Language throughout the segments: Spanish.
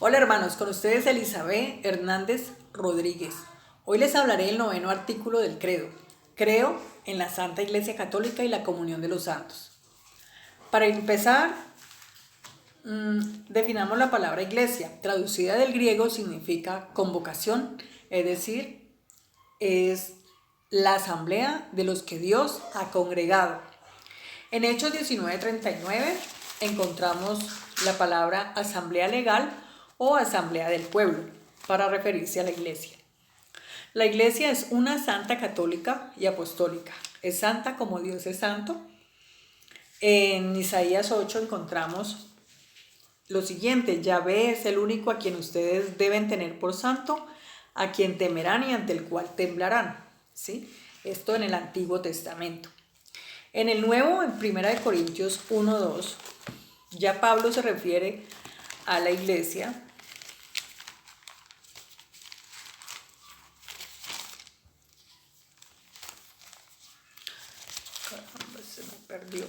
Hola hermanos, con ustedes Elizabeth Hernández Rodríguez. Hoy les hablaré del noveno artículo del credo. Creo en la Santa Iglesia Católica y la comunión de los santos. Para empezar, definamos la palabra iglesia. Traducida del griego significa convocación, es decir, es la asamblea de los que Dios ha congregado. En Hechos 19:39 encontramos la palabra asamblea legal o asamblea del pueblo para referirse a la iglesia. La iglesia es una santa católica y apostólica. Es santa como Dios es santo. En Isaías 8 encontramos lo siguiente: Yahvé es el único a quien ustedes deben tener por santo, a quien temerán y ante el cual temblarán. ¿Sí? Esto en el Antiguo Testamento. En el Nuevo, en 1 Corintios 1:2, ya Pablo se refiere a la iglesia. Caramba, se me perdió.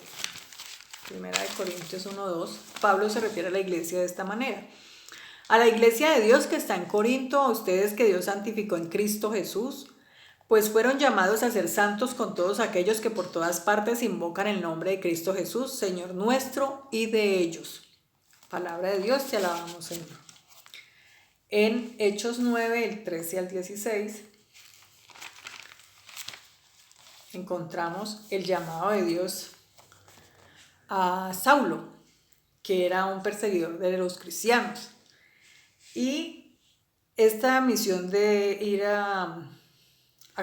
1 Corintios 1:2, Pablo se refiere a la iglesia de esta manera: a la iglesia de Dios que está en Corinto, a ustedes que Dios santificó en Cristo Jesús, pues fueron llamados a ser santos con todos aquellos que por todas partes invocan el nombre de Cristo Jesús, Señor nuestro, y de ellos. Palabra de Dios, te alabamos, Señor. En Hechos 9, el 13 al 16, encontramos el llamado de Dios a Saulo, que era un perseguidor de los cristianos. Y esta misión de ir a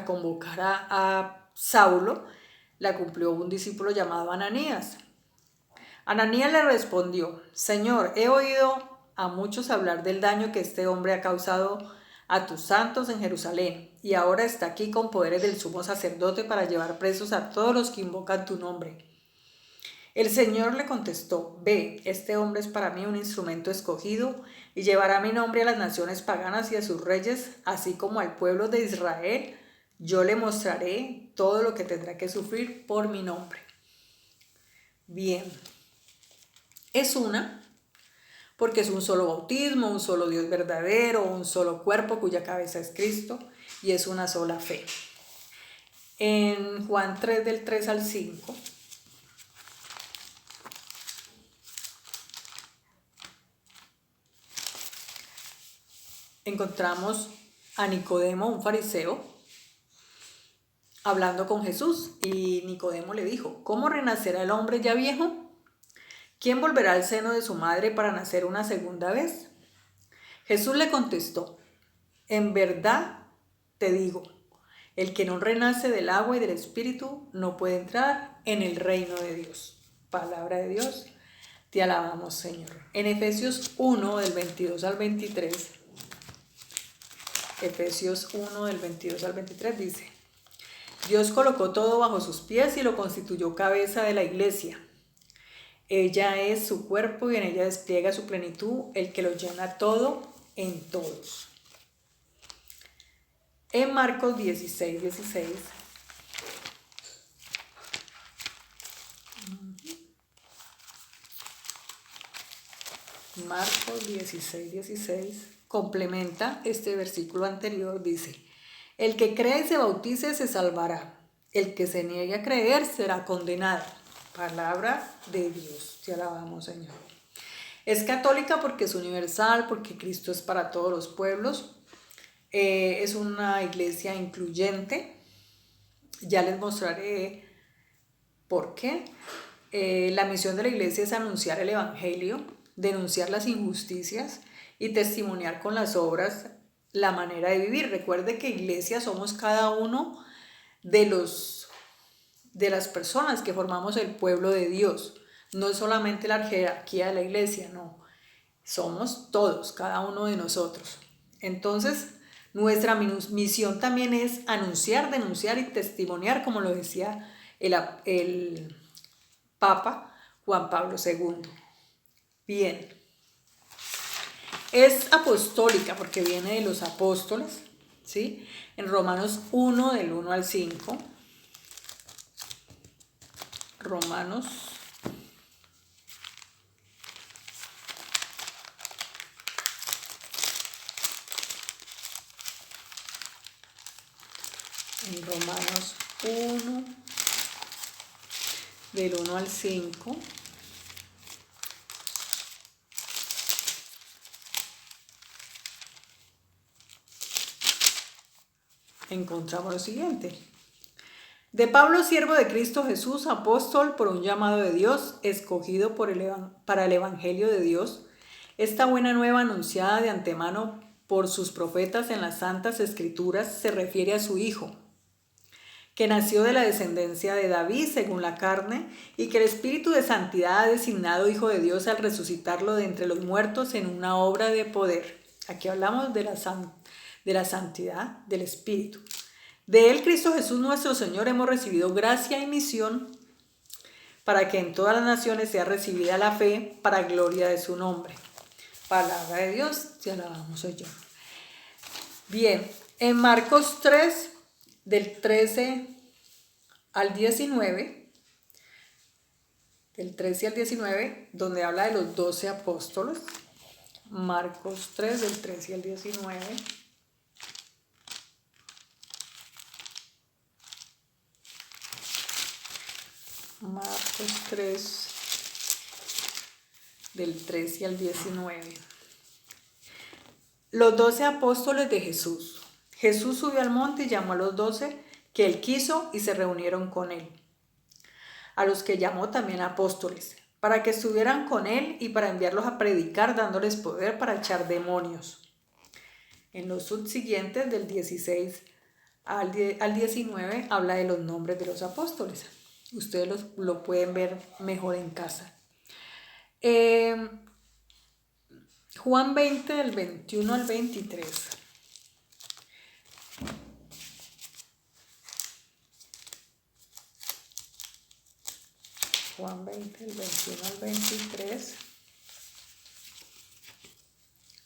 convocar a Saulo la cumplió un discípulo llamado Ananías. Ananías le respondió: Señor, he oído a muchos hablar del daño que este hombre ha causado a tus santos en Jerusalén, y ahora está aquí con poderes del sumo sacerdote para llevar presos a todos los que invocan tu nombre. El Señor le contestó: Ve, este hombre es para mí un instrumento escogido y llevará mi nombre a las naciones paganas y a sus reyes, así como al pueblo de Israel. Yo le mostraré todo lo que tendrá que sufrir por mi nombre. Bien, es una, porque es un solo bautismo, un solo Dios verdadero, un solo cuerpo cuya cabeza es Cristo, y es una sola fe. En Juan 3, del 3 al 5, encontramos a Nicodemo, un fariseo, hablando con Jesús, y Nicodemo le dijo: ¿Cómo renacerá el hombre ya viejo? ¿Quién volverá al seno de su madre para nacer una segunda vez? Jesús le contestó: En verdad te digo, el que no renace del agua y del espíritu no puede entrar en el reino de Dios. Palabra de Dios, te alabamos, Señor. En Efesios 1, del 22 al 23, Efesios 1, del 22 al 23 dice: Dios colocó todo bajo sus pies y lo constituyó cabeza de la iglesia. Ella es su cuerpo y en ella despliega su plenitud, el que lo llena todo en todos. En Marcos 16:16, Marcos 16:16 complementa este versículo anterior, dice: El que cree y se bautice se salvará, el que se niegue a creer será condenado. Palabra de Dios, te alabamos, Señor. Es católica porque es universal, porque Cristo es para todos los pueblos. Es una iglesia incluyente. Ya les mostraré por qué. La misión de la iglesia es anunciar el evangelio, denunciar las injusticias y testimoniar con las obras la manera de vivir. Recuerde que iglesia somos cada uno de las personas que formamos el pueblo de Dios. No es solamente la jerarquía de la iglesia, no. Somos todos, cada uno de nosotros. Entonces, nuestra misión también es anunciar, denunciar y testimoniar, como lo decía el Papa Juan Pablo II. Bien, es apostólica porque viene de los apóstoles, ¿sí? En Romanos 1, del 1 al 5. Romanos En Romanos 1, del 1 al 5. Encontramos lo siguiente. De Pablo, siervo de Cristo Jesús, apóstol por un llamado de Dios, escogido para el Evangelio de Dios, esta buena nueva anunciada de antemano por sus profetas en las Santas Escrituras se refiere a su Hijo, que nació de la descendencia de David según la carne, y que el Espíritu de Santidad ha designado Hijo de Dios al resucitarlo de entre los muertos en una obra de poder. Aquí hablamos de la santidad del Espíritu. De él, Cristo Jesús nuestro Señor, hemos recibido gracia y misión para que en todas las naciones sea recibida la fe para gloria de su nombre. Palabra de Dios, te alabamos, Señor. Bien, en Marcos 3, del 13 al 19, del 13 al 19, donde habla de los 12 apóstoles. Marcos 3, del 13 al 19. Marcos 3, del 13 al 19. Los 12 apóstoles de Jesús. Jesús subió al monte y llamó a los 12 que él quiso y se reunieron con él. A los que llamó también apóstoles, para que estuvieran con él y para enviarlos a predicar, dándoles poder para echar demonios. En los subsiguientes, del 16 al 19, habla de los nombres de los apóstoles. Ustedes lo pueden ver mejor en casa. Juan 20, del 21 al 23. Juan 20, del 21 al 23.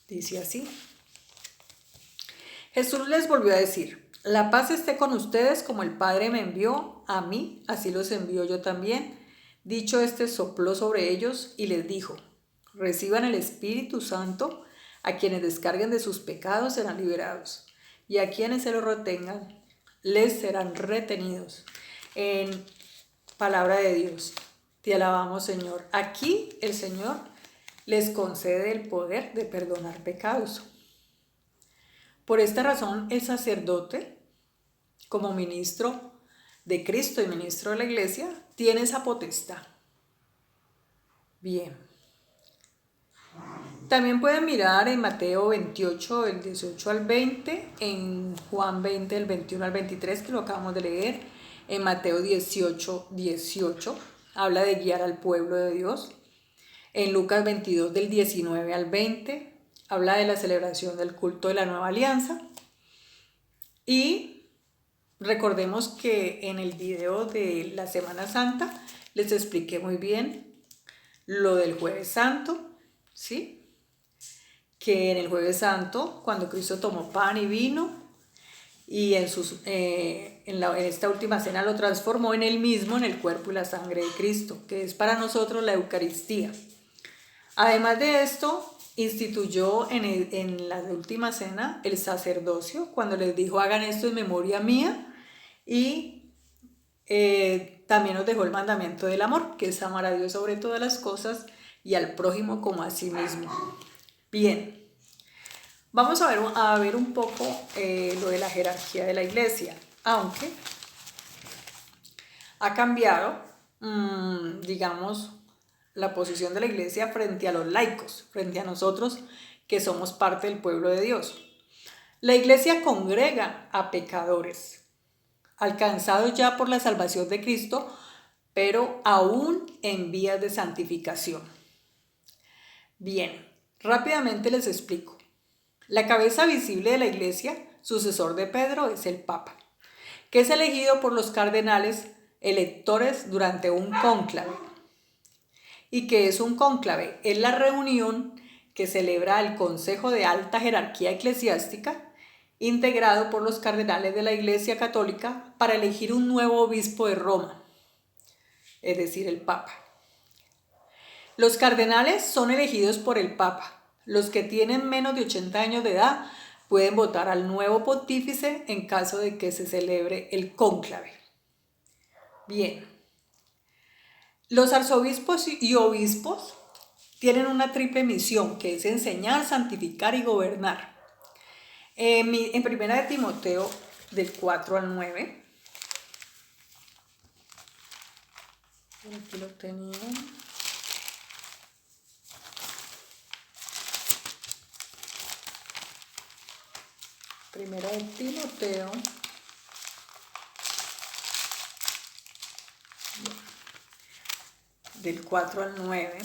Dice así. Jesús les volvió a decir: la paz esté con ustedes, como el Padre me envió a mí, así los envío yo también. Dicho sopló sobre ellos y les dijo: reciban el Espíritu Santo. A quienes descarguen de sus pecados serán liberados, y a quienes se lo retengan les serán retenidos. En palabra de Dios, te alabamos, Señor. Aquí el Señor les concede el poder de perdonar pecados. Por esta razón, el sacerdote, como ministro de Cristo y ministro de la Iglesia, tiene esa potestad. Bien. También pueden mirar en Mateo 28, del 18 al 20, en Juan 20, del 21 al 23, que lo acabamos de leer, en Mateo 18, 18, habla de guiar al pueblo de Dios, en Lucas 22, del 19 al 20, habla de la celebración del culto de la nueva alianza. Y recordemos que en el video de la Semana Santa les expliqué muy bien lo del Jueves Santo, ¿sí? Que en el Jueves Santo, cuando Cristo tomó pan y vino, y en esta última cena lo transformó en él mismo, en el cuerpo y la sangre de Cristo, que es para nosotros la Eucaristía. Además de esto, instituyó en la última cena el sacerdocio, cuando les dijo: hagan esto en memoria mía, y también nos dejó el mandamiento del amor, que es amar a Dios sobre todas las cosas y al prójimo como a sí mismo. Bien, vamos a ver un poco lo de la jerarquía de la Iglesia, aunque ha cambiado, digamos, la posición de la Iglesia frente a los laicos, frente a nosotros que somos parte del pueblo de Dios. La Iglesia congrega a pecadores, alcanzados ya por la salvación de Cristo, pero aún en vías de santificación. Bien, rápidamente les explico. La cabeza visible de la Iglesia, sucesor de Pedro, es el Papa, que es elegido por los cardenales electores durante un cónclave. ¿Y qué es un cónclave? Es la reunión que celebra el Consejo de Alta Jerarquía Eclesiástica, integrado por los cardenales de la Iglesia Católica, para elegir un nuevo obispo de Roma, es decir, el Papa. Los cardenales son elegidos por el Papa. Los que tienen menos de 80 años de edad pueden votar al nuevo pontífice en caso de que se celebre el cónclave. Bien, los arzobispos y obispos tienen una triple misión, que es enseñar, santificar y gobernar. En 1 de Timoteo, del 4 al 9, aquí lo tenía. Primera de Timoteo, del 4 al 9,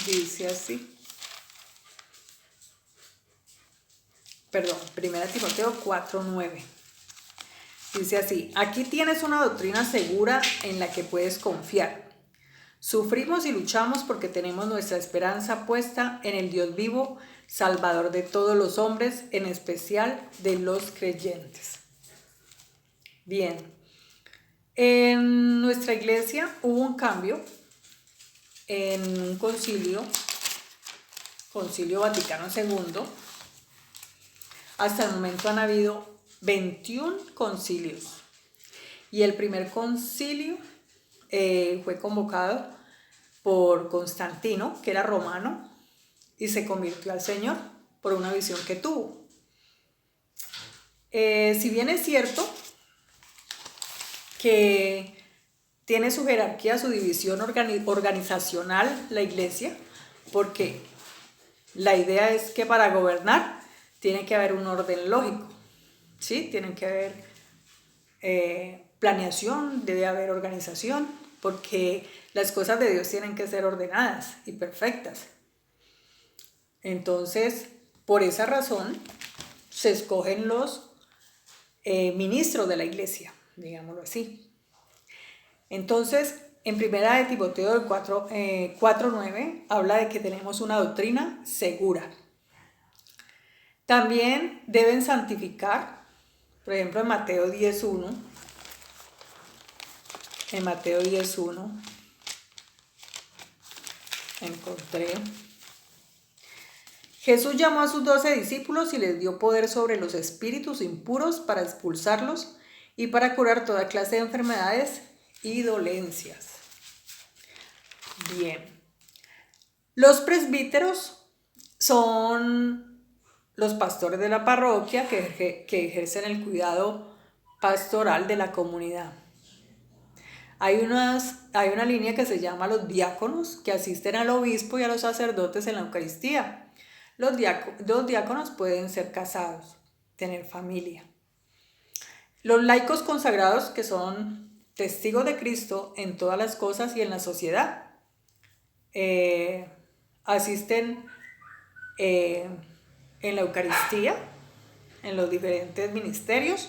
dice así. Perdón, Primera de Timoteo 4, 9. Dice así: aquí tienes una doctrina segura en la que puedes confiar. Sufrimos y luchamos porque tenemos nuestra esperanza puesta en el Dios vivo, Salvador de todos los hombres, en especial de los creyentes. Bien, en nuestra iglesia hubo un cambio en un concilio Vaticano II. Hasta el momento han habido 21 concilios. Y el primer concilio fue convocado por Constantino, que era romano, y se convirtió al Señor por una visión que tuvo. Si bien es cierto que tiene su jerarquía, su división organizacional la iglesia, porque la idea es que para gobernar tiene que haber un orden lógico, ¿sí? Tiene que haber planeación, debe haber organización, porque las cosas de Dios tienen que ser ordenadas y perfectas. Entonces, por esa razón, se escogen los ministros de la iglesia, digámoslo así. Entonces, en 1 de Timoteo 4:9 habla de que tenemos una doctrina segura. También deben santificar, por ejemplo, en Mateo 10:1. En Mateo 10:1 encontré: Jesús llamó a sus 12 discípulos y les dio poder sobre los espíritus impuros para expulsarlos y para curar toda clase de enfermedades y dolencias. Bien. Los presbíteros son los pastores de la parroquia que ejercen el cuidado pastoral de la comunidad. Hay una línea que se llama los diáconos, que asisten al obispo y a los sacerdotes en la Eucaristía. Los diáconos pueden ser casados, tener familia. Los laicos consagrados, que son testigos de Cristo en todas las cosas y en la sociedad, asisten en la Eucaristía, en los diferentes ministerios,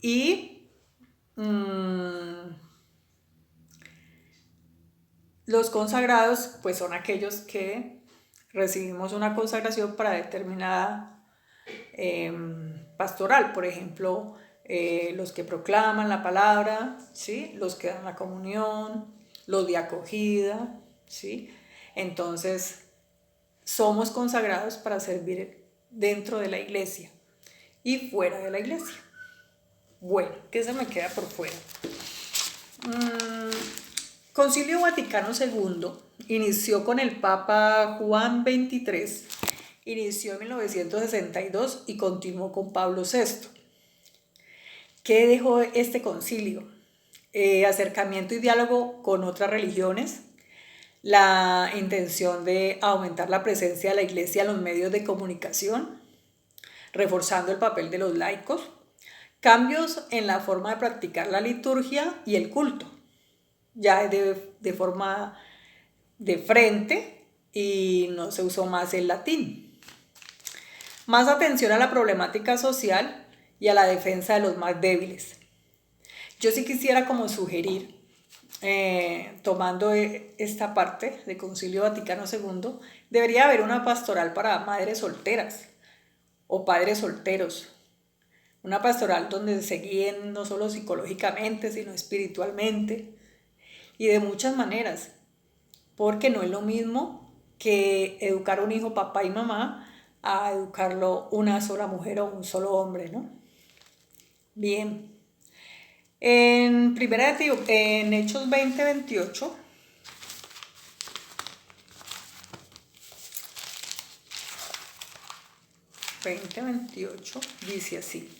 y los consagrados pues son aquellos que recibimos una consagración para determinada pastoral, por ejemplo, los que proclaman la palabra, ¿sí? Los que dan la comunión, los de acogida, ¿sí? Entonces, somos consagrados para servir dentro de la iglesia y fuera de la iglesia. Bueno, ¿qué se me queda por fuera? Concilio Vaticano II inició con el Papa Juan XXIII, inició en 1962 y continuó con Pablo VI. ¿Qué dejó este concilio? Acercamiento y diálogo con otras religiones, la intención de aumentar la presencia de la iglesia en los medios de comunicación, reforzando el papel de los laicos, cambios en la forma de practicar la liturgia y el culto, ya de forma de frente y no se usó más el latín. Más atención a la problemática social y a la defensa de los más débiles. Yo sí quisiera como sugerir, tomando esta parte del Concilio Vaticano II, debería haber una pastoral para madres solteras o padres solteros. Una pastoral donde se guíen no solo psicológicamente, sino espiritualmente y de muchas maneras, porque no es lo mismo que educar a un hijo papá y mamá a educarlo una sola mujer o un solo hombre, ¿no? Bien. En en Hechos 20:28, dice así: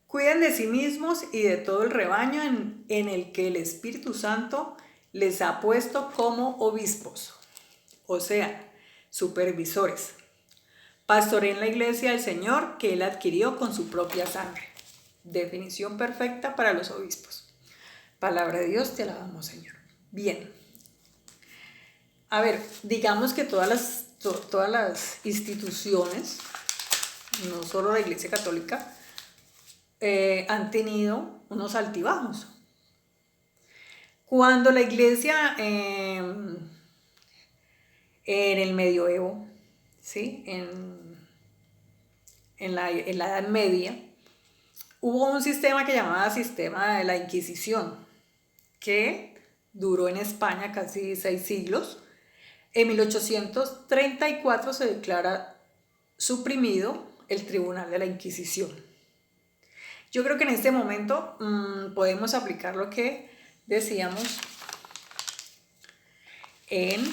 cuiden de sí mismos y de todo el rebaño en el que el Espíritu Santo les ha puesto como obispos, o sea, supervisores. Pastoreen la iglesia del Señor que Él adquirió con su propia sangre. Definición perfecta para los obispos. Palabra de Dios, te alabamos, Señor. Bien. A ver, digamos que todas las instituciones, no solo la Iglesia Católica, han tenido unos altibajos. Cuando la Iglesia en el medioevo, ¿sí? en la Edad Media, hubo un sistema que llamaba sistema de la Inquisición, que duró en España casi 6 siglos. En 1834 se declara suprimido el Tribunal de la Inquisición. Yo creo que en este momento podemos aplicar lo que decíamos en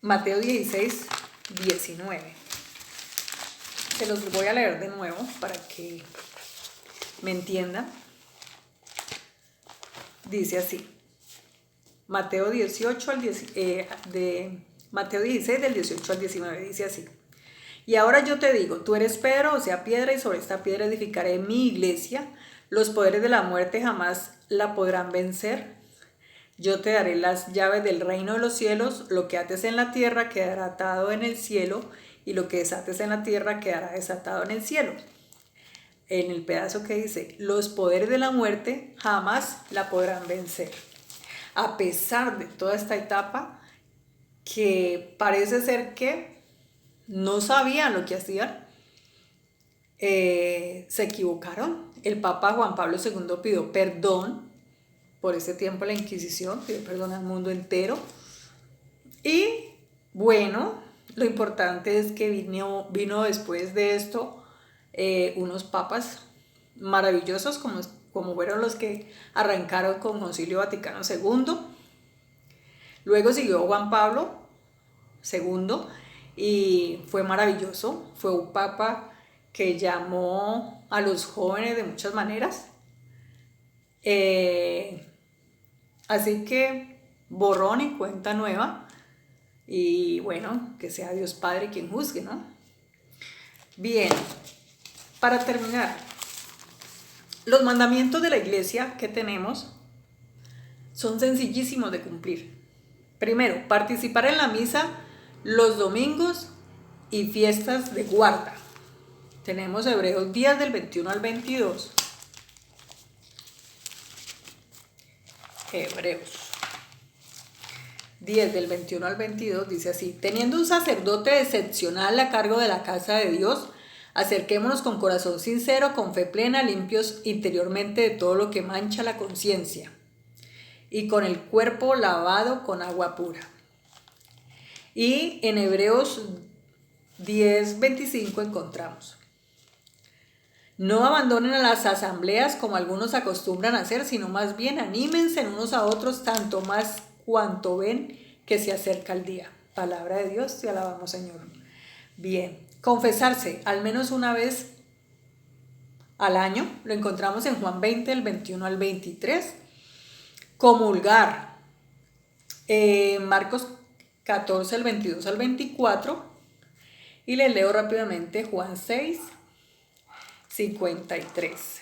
Mateo 16:19. Se los voy a leer de nuevo para que me entiendan. Dice así: Mateo 16 del 18 al 19 dice así: y ahora yo te digo, tú eres Pedro, o sea, piedra, y sobre esta piedra edificaré mi iglesia. Los poderes de la muerte jamás la podrán vencer. Yo te daré las llaves del reino de los cielos. Lo que ates en la tierra quedará atado en el cielo, y lo que desates en la tierra quedará desatado en el cielo. En el pedazo que dice, los poderes de la muerte jamás la podrán vencer. A pesar de toda esta etapa, que parece ser que no sabían lo que hacían, se equivocaron. El Papa Juan Pablo II pidió perdón por ese tiempo, la Inquisición, pidió perdón al mundo entero. Y bueno, lo importante es que vino después de esto unos papas maravillosos como fueron los que arrancaron con Concilio Vaticano II. Luego siguió Juan Pablo II y fue maravilloso. Fue un papa que llamó a los jóvenes de muchas maneras. Así que borrón y cuenta nueva. Y bueno, que sea Dios Padre quien juzgue, ¿no? Bien, para terminar, los mandamientos de la iglesia que tenemos son sencillísimos de cumplir. Primero, participar en la misa los domingos y fiestas de guarda. Tenemos Hebreos 10 del 21 al 22. Hebreos 10 del 21 al 22 dice así: teniendo un sacerdote excepcional a cargo de la casa de Dios, acerquémonos con corazón sincero, con fe plena, limpios interiormente de todo lo que mancha la conciencia, y con el cuerpo lavado con agua pura. Y en Hebreos 10:25 encontramos: no abandonen a las asambleas como algunos acostumbran a hacer, sino más bien anímense unos a otros, tanto más cuanto ven que se acerca el día. Palabra de Dios, te alabamos, Señor. Bien, confesarse al menos una vez al año, lo encontramos en Juan 20, el 21 al 23. Comulgar, Marcos 14, el 22 al 24. Y les leo rápidamente Juan 6, 53.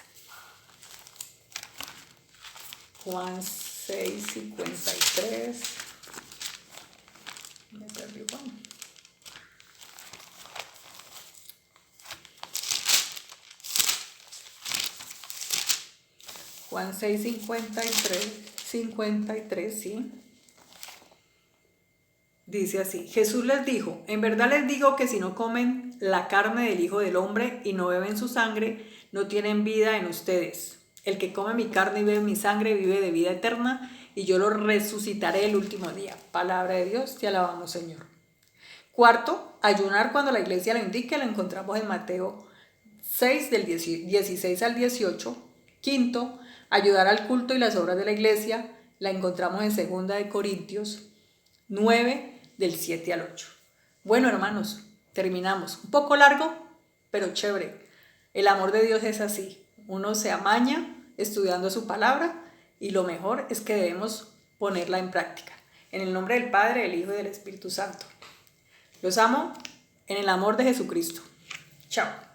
Juan 6, 53. Me perdí, Juan. Juan 6, 53, sí. Dice así: Jesús les dijo, en verdad les digo que si no comen la carne del Hijo del Hombre y no beben su sangre, no tienen vida en ustedes. El que come mi carne y bebe mi sangre vive de vida eterna, y yo lo resucitaré el último día. Palabra de Dios, te alabamos, Señor. Cuarto, ayunar cuando la iglesia lo indique, lo encontramos en Mateo 6 del 16 al 18. Quinto, ayudar al culto y las obras de la iglesia, la encontramos en 2 de Corintios 9 del 7 al 8. Bueno, hermanos, terminamos. Un poco largo, pero chévere. El amor de Dios es así. Uno se amaña estudiando su palabra y lo mejor es que debemos ponerla en práctica. En el nombre del Padre, del Hijo y del Espíritu Santo. Los amo en el amor de Jesucristo. Chao.